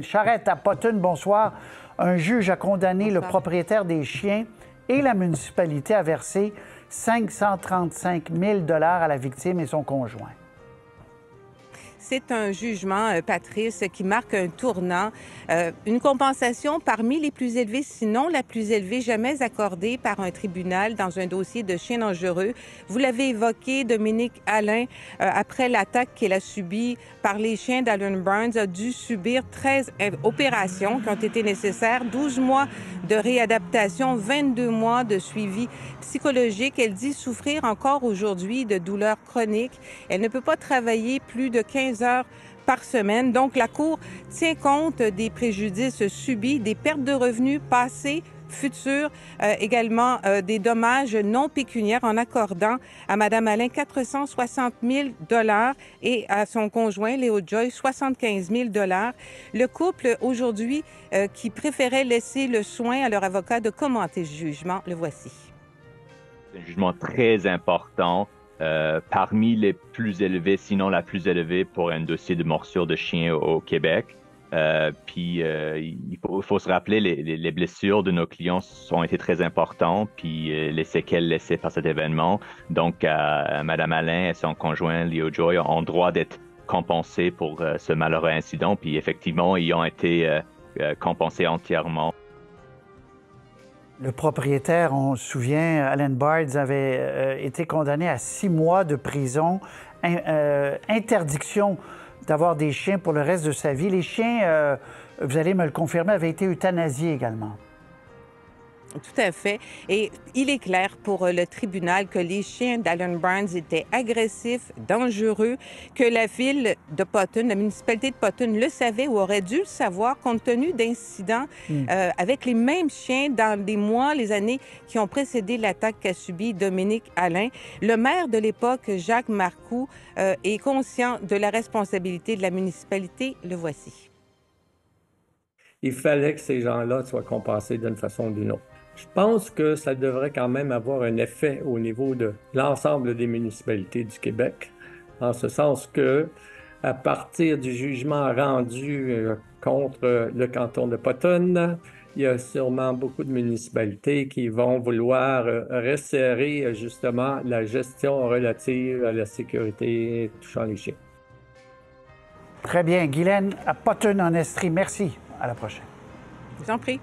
Charette à Potton, bonsoir. Un juge a condamné le propriétaire des chiens et la municipalité à verser 535 000 $ à la victime et son conjoint. C'est un jugement, Patrice, qui marque un tournant, une compensation parmi les plus élevées, sinon la plus élevée jamais accordée par un tribunal dans un dossier de chien dangereux. Vous l'avez évoqué, Dominique Allain, après l'attaque qu'elle a subie par les chiens d'Alan Burns, a dû subir 13 opérations qui ont été nécessaires, 12 mois de réadaptation, 22 mois de suivi psychologique. Elle dit souffrir encore aujourd'hui de douleurs chroniques. Elle ne peut pas travailler plus de 15 heures par semaine. Donc, la Cour tient compte des préjudices subis, des pertes de revenus passées, futures, également des dommages non pécuniaires en accordant à Mme Allain 460 000 $ et à son conjoint, Léo Joy, 75 000 $. Le couple, aujourd'hui, qui préférait laisser le soin à leur avocat de commenter ce jugement, le voici. C'est un jugement très important. Parmi les plus élevés, sinon la plus élevée pour un dossier de morsure de chien au Québec. Il faut se rappeler, les blessures de nos clients ont été très importantes, puis les séquelles laissées par cet événement. Donc, Mme Allain et son conjoint, Léo Joy, ont droit d'être compensés pour ce malheureux incident. Puis effectivement, ils ont été compensés entièrement. Le propriétaire, on se souvient, Alan Burns avait été condamné à 6 mois de prison, interdiction d'avoir des chiens pour le reste de sa vie. Les chiens, vous allez me le confirmer, avaient été euthanasiés également. Tout à fait. Et il est clair pour le tribunal que les chiens d'Alan Burns étaient agressifs, dangereux, que la ville de Potton, la municipalité de Potton le savait ou aurait dû le savoir compte tenu d'incidents avec les mêmes chiens dans les mois, les années qui ont précédé l'attaque qu'a subie Dominique Allain. Le maire de l'époque, Jacques Marcoux, est conscient de la responsabilité de la municipalité. Le voici. Il fallait que ces gens-là soient compensés d'une façon ou d'une autre. Je pense que ça devrait quand même avoir un effet au niveau de l'ensemble des municipalités du Québec, en ce sens que, à partir du jugement rendu contre le canton de Potton, il y a sûrement beaucoup de municipalités qui vont vouloir resserrer justement la gestion relative à la sécurité touchant les chiens. Très bien. Guylaine à Potton en Estrie, merci. À la prochaine. Je vous en prie.